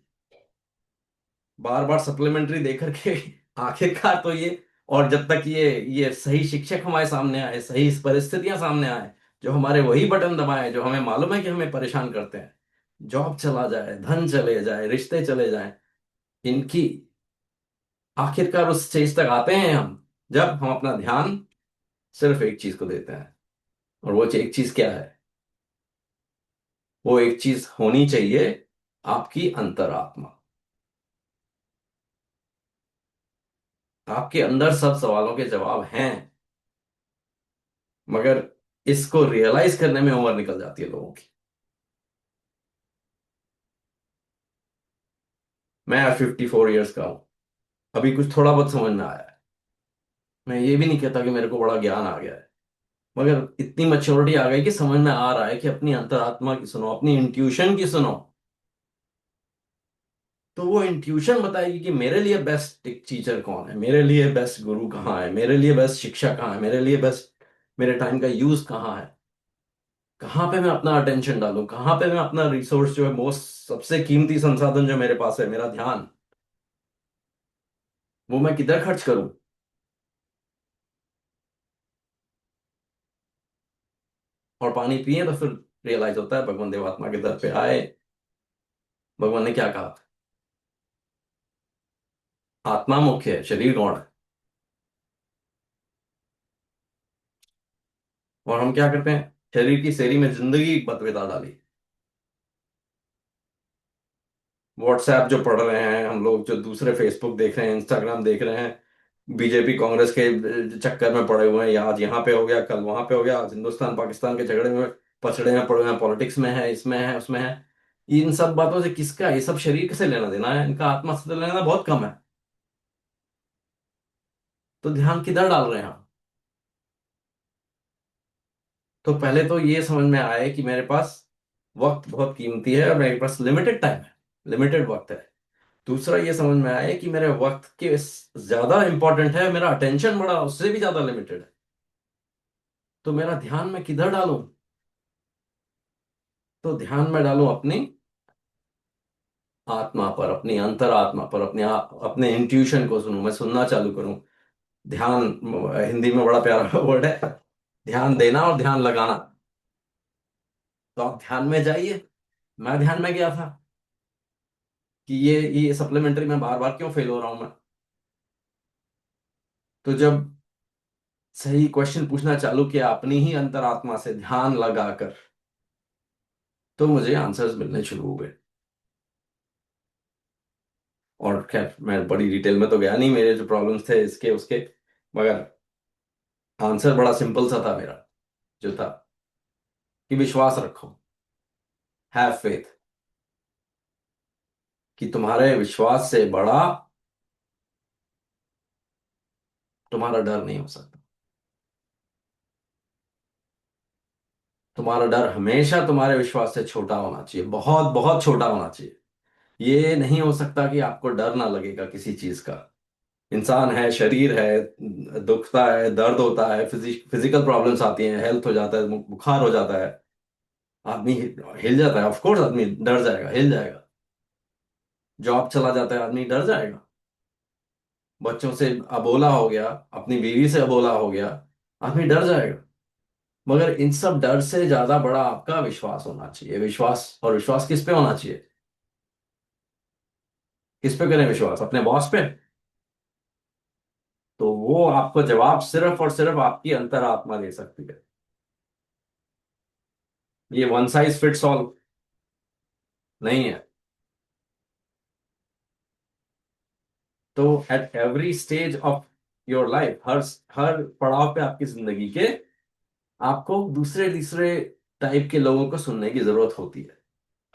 बार बार सप्लीमेंट्री देकर के आखिरकार तो ये, और जब तक ये सही शिक्षक हमारे सामने आए, सही परिस्थितियां सामने आए, जो हमारे वही बटन दबाए जो हमें मालूम है कि हमें परेशान करते हैं, जॉब चला जाए, धन चले जाए, रिश्ते चले जाए, इनकी आखिरकार उस स्टेज तक आते हैं हम जब हम अपना ध्यान सिर्फ एक चीज को देते हैं। और वो एक चीज क्या है? वो एक चीज होनी चाहिए आपकी अंतरात्मा। आपके अंदर सब सवालों के जवाब हैं, मगर इसको रियलाइज करने में उम्र निकल जाती है लोगों की। मैं 54 ईयर्स का हूं, अभी कुछ थोड़ा बहुत समझ में आया है। मैं ये भी नहीं कहता कि मेरे को बड़ा ज्ञान आ गया है, मगर इतनी मैच्योरिटी आ गई कि समझ में आ रहा है कि अपनी अंतरात्मा की सुनो, अपनी इंट्यूशन की सुनो। तो वो इंट्यूशन बताएगी कि मेरे लिए बेस्ट टीचर कौन है, मेरे लिए बेस्ट गुरु कहाँ है, मेरे लिए बेस्ट शिक्षा कहाँ है, मेरे लिए बेस्ट, मेरे टाइम का यूज कहाँ है, कहाँ पे मैं अपना अटेंशन डालूं, कहाँ पे मैं अपना रिसोर्स जो है, मोस्ट सबसे कीमती संसाधन जो मेरे पास है, मेरा ध्यान, वो मैं किधर खर्च करूं। और पानी पिए तो फिर रियलाइज होता है भगवान देवात्मा के दर पे आए। भगवान ने क्या कहा? आत्मा मुख्य है, शरीर गौण है। और हम क्या करते हैं? शरीर की सेरी में जिंदगी बत बिता डाली। व्हाट्सएप जो पढ़ रहे हैं हम लोग, जो दूसरे फेसबुक देख रहे हैं, इंस्टाग्राम देख रहे हैं, बीजेपी कांग्रेस के चक्कर में पड़े हुए हैं, या आज यहाँ पे हो गया, कल वहां पे हो गया, आज हिंदुस्तान पाकिस्तान के झगड़े में पछड़े हैं, पड़े हैं, पॉलिटिक्स में है, इसमें है, उसमें है। इन सब बातों से किसका, ये सब शरीर से लेना देना है, इनका आत्मा से लेना देना बहुत कम है। तो ध्यान किधर डाल रहे हैं हम? तो पहले तो ये समझ में आए कि मेरे पास वक्त बहुत कीमती है और मेरे पास लिमिटेड टाइम है, लिमिटेड वक्त है। दूसरा ये समझ में आया कि मेरे वक्त के ज्यादा इंपॉर्टेंट है, मेरा अटेंशन बड़ा उससे भी ज्यादा लिमिटेड है। तो मेरा ध्यान मैं किधर डालूं? तो ध्यान में डालूं अपनी आत्मा पर, अपनी अंतरात्मा पर, अपने इंट्यूशन को सुनूं, मैं सुनना चालू करूं। ध्यान हिंदी में बड़ा प्यारा वर्ड है, ध्यान देना और ध्यान लगाना। तो आप ध्यान में जाइए। मैं ध्यान में गया था कि ये सप्लीमेंट्री में बार बार क्यों फेल हो रहा हूं मैं। तो जब सही क्वेश्चन पूछना चालू किया अपनी ही अंतरात्मा से ध्यान लगाकर, तो मुझे आंसर्स मिलने शुरू हो गए। और खैर मैं बड़ी डिटेल में तो गया नहीं, मेरे जो प्रॉब्लम्स थे इसके उसके, मगर आंसर बड़ा सिंपल सा था मेरा, जो था कि विश्वास रखो, हैव फेथ, कि तुम्हारे विश्वास से बड़ा तुम्हारा डर नहीं हो सकता। तुम्हारा डर हमेशा तुम्हारे विश्वास से छोटा होना चाहिए, बहुत बहुत छोटा होना चाहिए। ये नहीं हो सकता कि आपको डर ना लगेगा किसी चीज का। इंसान है, शरीर है, दुखता है, दर्द होता है, फिजिकल प्रॉब्लम्स आती हैं, हेल्थ हो जाता है, बुखार हो जाता है, आदमी हिल जाता है, ऑफ कोर्स आदमी डर जाएगा, हिल जाएगा। जॉब चला जाता है, आदमी डर जाएगा। बच्चों से अबोला हो गया, अपनी बीवी से अबोला हो गया, आदमी डर जाएगा। मगर इन सब डर से ज्यादा बड़ा आपका विश्वास होना चाहिए। विश्वास, और विश्वास किस पे होना चाहिए? किस पे करें विश्वास? अपने बॉस पे? तो वो आपको जवाब सिर्फ और सिर्फ आपकी अंतरात्मा दे सकती है। ये वन साइज फिट्स ऑल नहीं है। तो at every stage of your life, हर हर पड़ाव पे आपकी जिंदगी के, आपको दूसरे तीसरे टाइप के लोगों को सुनने की जरूरत होती है।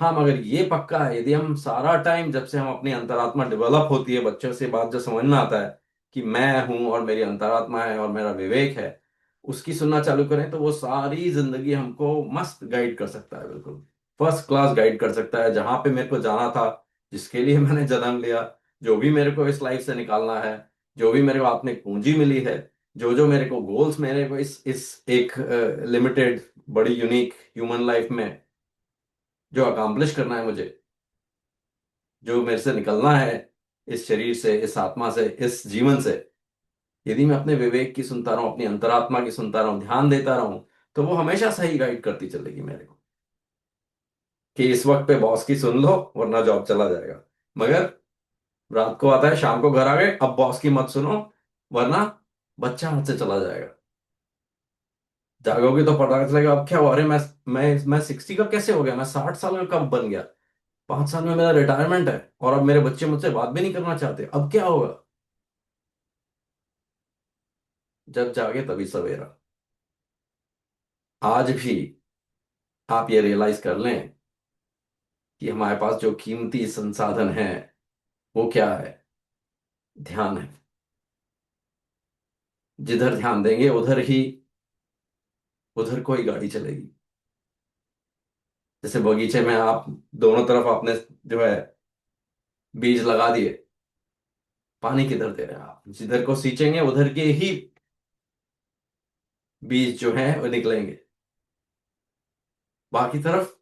हाँ, मगर ये पक्का है, यदि हम सारा टाइम, जब से हम अपनी अंतरात्मा डेवलप होती है, बच्चों से बात जो समझ में आता है कि मैं हूं और मेरी अंतरात्मा है और मेरा विवेक है, उसकी सुनना चालू करें, तो वो सारी जिंदगी हमको मस्त गाइड कर सकता है, बिल्कुल फर्स्ट क्लास गाइड कर सकता है, जहां पे मेरे को जाना था, जिसके लिए मैंने जन्म लिया, जो भी मेरे को इस लाइफ से निकालना है, जो भी मेरे को आत्मिक पूंजी मिली है, जो जो मेरे को गोल्स, मेरे को इस एक लिमिटेड बड़ी यूनिक ह्यूमन लाइफ में जो अकाम्प्लिश करना है मुझे, जो मेरे से निकलना है, इस शरीर से, इस आत्मा से, इस जीवन से, यदि मैं अपने विवेक की सुनता रहूं, अपनी अंतरात्मा की सुनता रहूं, ध्यान देता रहूं, तो वो हमेशा सही गाइड करती चलेगी मेरे को, कि इस वक्त पे बॉस की सुन लो वरना जॉब चला जाएगा। मगर रात को आता है, शाम को घर आ गए, अब बॉस की मत सुनो वरना बच्चा हाथ से चला जाएगा। जागोगे तो पता चलेगा अब क्या हुआ, अरे मैं 60 का कैसे हो गया, मैं 60 साल का कब बन गया, 5 साल में मेरा रिटायरमेंट है और अब मेरे बच्चे मुझसे बात भी नहीं करना चाहते, अब क्या होगा? जब जागे तभी सवेरा। आज भी आप ये रियलाइज कर लें कि हमारे पास जो कीमती संसाधन है वो क्या है? ध्यान है। जिधर ध्यान देंगे उधर कोई गाड़ी चलेगी। जैसे बगीचे में आप दोनों तरफ आपने जो है बीज लगा दिए, पानी किधर दे रहे हैं आप? जिधर को सींचेंगे उधर के ही बीज जो हैं वो निकलेंगे। बाकी तरफ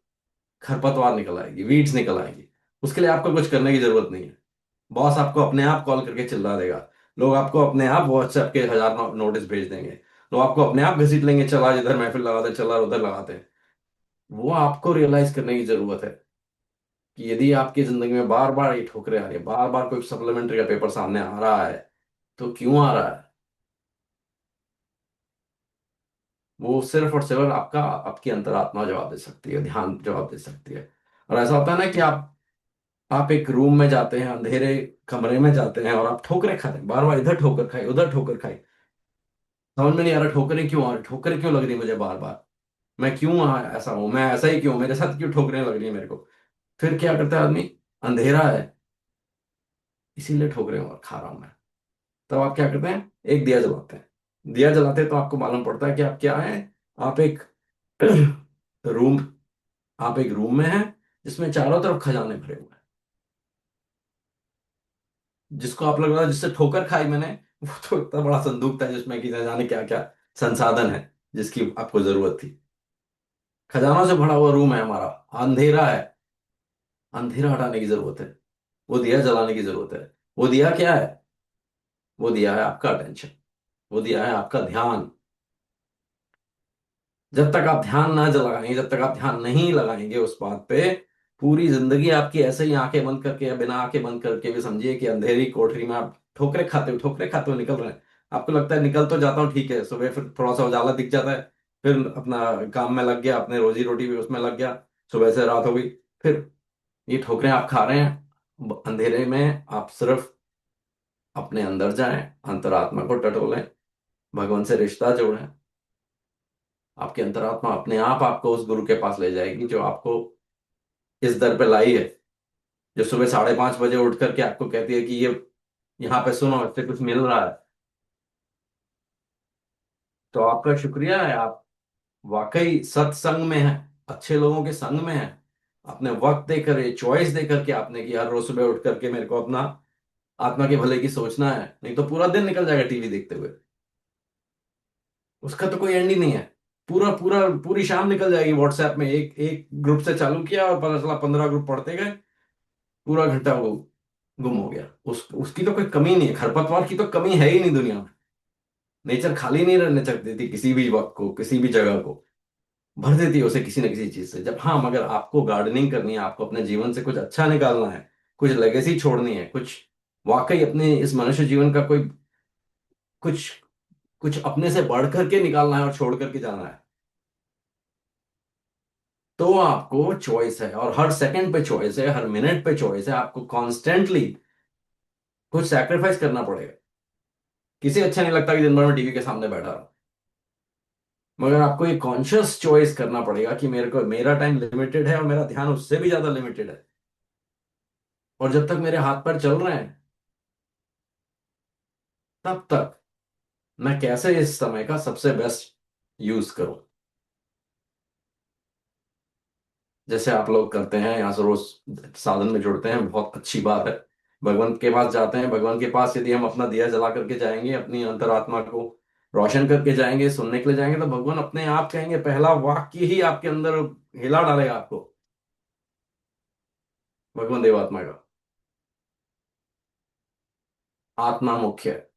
खरपतवार निकल आएगी, वीड्स निकल आएंगी। उसके लिए आपको कुछ करने की जरूरत नहीं है। बॉस आपको अपने आप कॉल करके चिल्ला देगा, लोग आपको अपने आप व्हाट्सएप के 1000 नोटिस भेज देंगे, लोग आपको अपने आप घसीट लेंगे, चला इधर महफिल लगाते, चला उधर लगाते। वो आपको रियलाइज करने की जरूरत है कि यदि आपकी जिंदगी में बार बार ये ठोकरें आ रही है, बार बार कोई सप्लीमेंट्री का पेपर सामने आ रहा है, तो क्यों आ रहा है? वो सिर्फ और सिर्फ आपकी अंतरात्मा जवाब दे सकती है, ध्यान जवाब दे सकती है। और ऐसा होता है ना कि आप एक रूम में जाते हैं, अंधेरे कमरे में जाते हैं, और आप ठोकरें खा रहे हैं, बार बार इधर ठोकर खाई उधर ठोकर खाई। समझ में नहीं आ रहा ठोकरें क्यों आ रही, ठोकरें क्यों लग रही मुझे बार बार, मैं क्यों ऐसा हूं, मैं ऐसा ही क्यों, मेरे साथ क्यों ठोकरें लग रही है मेरे को। फिर क्या करता है आदमी? अंधेरा है, इसीलिए ठोकरें और खा रहा हूं मैं। तब आप क्या करते हैं? एक दिया जलाते हैं। दिया जलाते हैं तो आपको मालूम पड़ता है कि आप क्या है। आप एक रूम आप एक रूम में हैं जिसमें चारों तरफ खजाने भरे हुए हैं। जिसको आप लग रहा है जिससे ठोकर खाई मैंने, वो तो इतना बड़ा संदूक था जिसमें कि न जाने क्या क्या संसाधन है जिसकी आपको जरूरत थी। खजानों से भरा हुआ रूम है हमारा, अंधेरा है। अंधेरा हटाने की जरूरत है, वो दिया जलाने की जरूरत है। वो दिया क्या है? वो दिया है आपका अटेंशन, वो दिया है आपका ध्यान। जब तक आप ध्यान ना लगाएंगे, जब तक आप ध्यान नहीं लगाएंगे उस बात पे, पूरी जिंदगी आपकी ऐसे ही आंखें बंद करके या बिना आंखें बंद करके भी समझिए कि अंधेरी कोठरी में आप ठोकरे खाते हुए निकल रहे हैं। आपको लगता है निकल तो जाता हूँ, ठीक है, सुबह फिर थोड़ा सा उजाला दिख जाता है, फिर अपना काम में लग गया, अपने रोजी रोटी भी उसमें लग गया, सुबह से रात हो गई। फिर ये ठोकरें आप खा रहे हैं अंधेरे में। आप सिर्फ अपने अंदर जाएं, अंतरात्मा को टटोलें, भगवान से रिश्ता जोड़ें। आपकी अंतरात्मा अपने आप आपको उस गुरु के पास ले जाएगी जो आपको इस दर पे लाई है, जो सुबह 5:30 बजे उठ करके आपको कहती है कि ये यहाँ पे सुनो, इससे कुछ मिल रहा है। तो आपका शुक्रिया है, आप वाकई सत्संग में हैं, अच्छे लोगों के संग में हैं। अपने वक्त देकर, ये चॉइस देकर के आपने कि हर रोज सुबह उठ करके मेरे को अपना आत्मा के भले की सोचना है, नहीं तो पूरा दिन निकल जाएगा टीवी देखते हुए। उसका तो कोई एंड ही नहीं है। पूरा पूरा पूरी शाम निकल जाएगी व्हाट्सएप में, एक एक ग्रुप से चालू किया और पता चला 15 ग्रुप पढ़ते गए, पूरा घंटा वो गुम हो गया। उसकी तो कोई कमी नहीं है, खरपतवार की तो कमी है ही नहीं दुनिया में। नेचर खाली नहीं रहने तक देती किसी भी वक्त को, किसी भी जगह को, भर देती है उसे किसी न किसी चीज से। जब हाँ, मगर आपको गार्डनिंग करनी है, आपको अपने जीवन से कुछ अच्छा निकालना है, कुछ लेगेसी छोड़नी है, कुछ वाकई अपने इस मनुष्य जीवन का कोई कुछ कुछ अपने से बढ़ करके निकालना है और छोड़ करके जाना है, तो आपको चॉइस है, और हर सेकंड पे चॉइस है, हर मिनट पे चॉइस है। आपको कॉन्स्टेंटली कुछ सैक्रिफाइस करना पड़ेगा। किसी अच्छा नहीं लगता कि दिन भर में टीवी के सामने बैठा रहो, मगर आपको ये कॉन्शियस चॉइस करना पड़ेगा कि मेरा टाइम लिमिटेड है और मेरा ध्यान उससे भी ज्यादा लिमिटेड है। और जब तक मेरे हाथ पैर चल रहे हैं, तब तक मैं कैसे इस समय का सबसे बेस्ट यूज करूं। जैसे आप लोग करते हैं, यहाँ से रोज साधन में जुड़ते हैं, बहुत अच्छी बात है। भगवान के पास जाते हैं, भगवान के पास यदि हम अपना दिया जला करके जाएंगे, अपनी अंतरात्मा को रोशन करके जाएंगे, सुनने के लिए जाएंगे, तो भगवान अपने आप कहेंगे, पहला वाक्य ही आपके अंदर हिला डालेगा आपको। भगवान देवात्मा का आत्मा मुख्य है,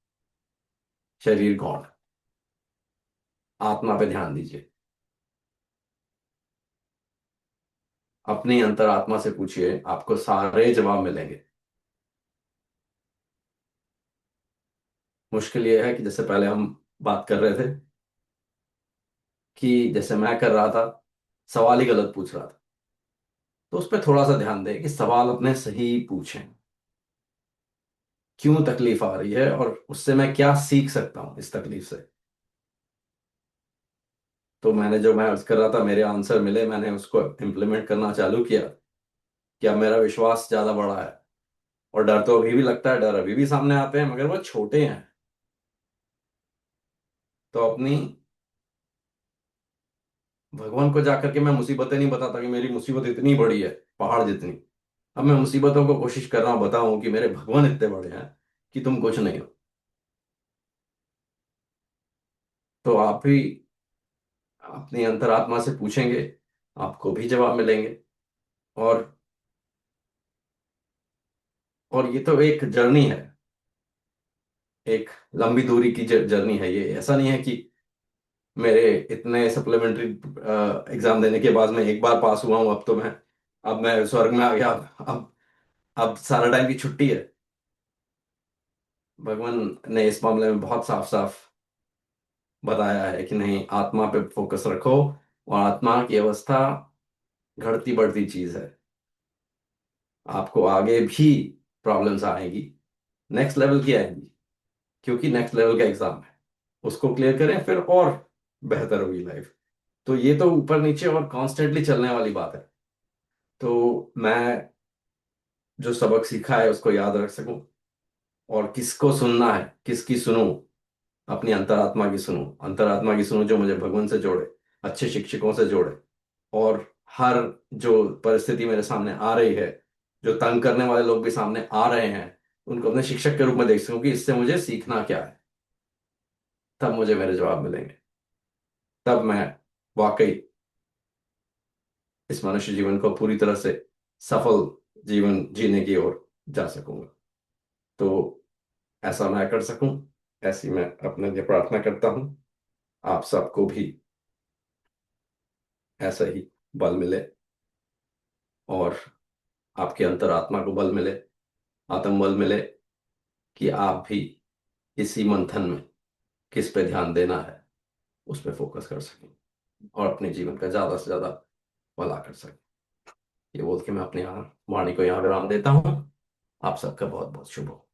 शरीर गौण। आत्मा पे ध्यान दीजिए, अपनी अंतरात्मा से पूछिए, आपको सारे जवाब मिलेंगे। मुश्किल ये है कि जैसे पहले हम बात कर रहे थे कि जैसे मैं कर रहा था, सवाल ही गलत पूछ रहा था, तो उस पर थोड़ा सा ध्यान दें कि सवाल अपने सही पूछें। क्यों तकलीफ आ रही है और उससे मैं क्या सीख सकता हूं इस तकलीफ से। तो मैं अर्ज कर रहा था, मेरे आंसर मिले, मैंने उसको इम्प्लीमेंट करना चालू किया, कि अब मेरा विश्वास ज्यादा बड़ा है। और डर तो अभी भी लगता है, डर अभी भी सामने आते हैं, मगर वो छोटे हैं। तो अपनी भगवान को जाकर के मैं मुसीबतें नहीं बताता कि मेरी मुसीबत इतनी बड़ी है, पहाड़ जितनी। अब मैं मुसीबतों को कोशिश कर रहा हूं बताऊं कि मेरे भगवान इतने बड़े हैं कि तुम कुछ नहीं हो। तो आप भी अपनी अंतरात्मा से पूछेंगे, आपको भी जवाब मिलेंगे। और ये तो एक जर्नी है, एक लंबी दूरी की जर्नी है ये। ऐसा नहीं है कि मेरे इतने सप्लीमेंट्री एग्जाम देने के बाद मैं एक बार पास हुआ हूँ, अब मैं स्वर्ग में आ गया। अब सारा टाइम की छुट्टी है। भगवान ने इस मामले में बहुत साफ साफ बताया है कि नहीं, आत्मा पे फोकस रखो, और आत्मा की अवस्था घटती बढ़ती चीज है। आपको आगे भी प्रॉब्लम्स आएगी, नेक्स्ट लेवल की आएंगी, क्योंकि नेक्स्ट लेवल का एग्जाम है। उसको क्लियर करें, फिर और बेहतर होगी लाइफ। तो ये तो ऊपर नीचे और कॉन्स्टेंटली चलने वाली बात है। तो मैं जो सबक सीखा है उसको याद रख सकूं, और किसको सुनना है, किसकी सुनूं, अपनी अंतरात्मा की सुनूं, अंतरात्मा की सुनूं जो मुझे भगवान से जोड़े, अच्छे शिक्षकों से जोड़े। और हर जो परिस्थिति मेरे सामने आ रही है, जो तंग करने वाले लोग भी सामने आ रहे हैं, उनको अपने शिक्षक के रूप में देख सकूं कि इससे मुझे सीखना क्या है। तब मुझे मेरे जवाब मिलेंगे। तब मैं वाकई इस मनुष्य जीवन को पूरी तरह से सफल जीवन जीने की ओर जा सकूंगा। तो ऐसा मैं कर सकूं, ऐसी मैं अपने लिए प्रार्थना करता हूं। आप सबको भी ऐसा ही बल मिले, और आपके अंतरात्मा को बल मिले, आत्मबल मिले, कि आप भी इसी मंथन में किस पे ध्यान देना है उस पे फोकस कर सकें, और अपने जीवन का ज्यादा से ज्यादा भला कर सकें। ये बोल के मैं अपनी यहाँ वाणी को यहाँ विराम देता हूँ। आप सबका बहुत बहुत शुभ हो।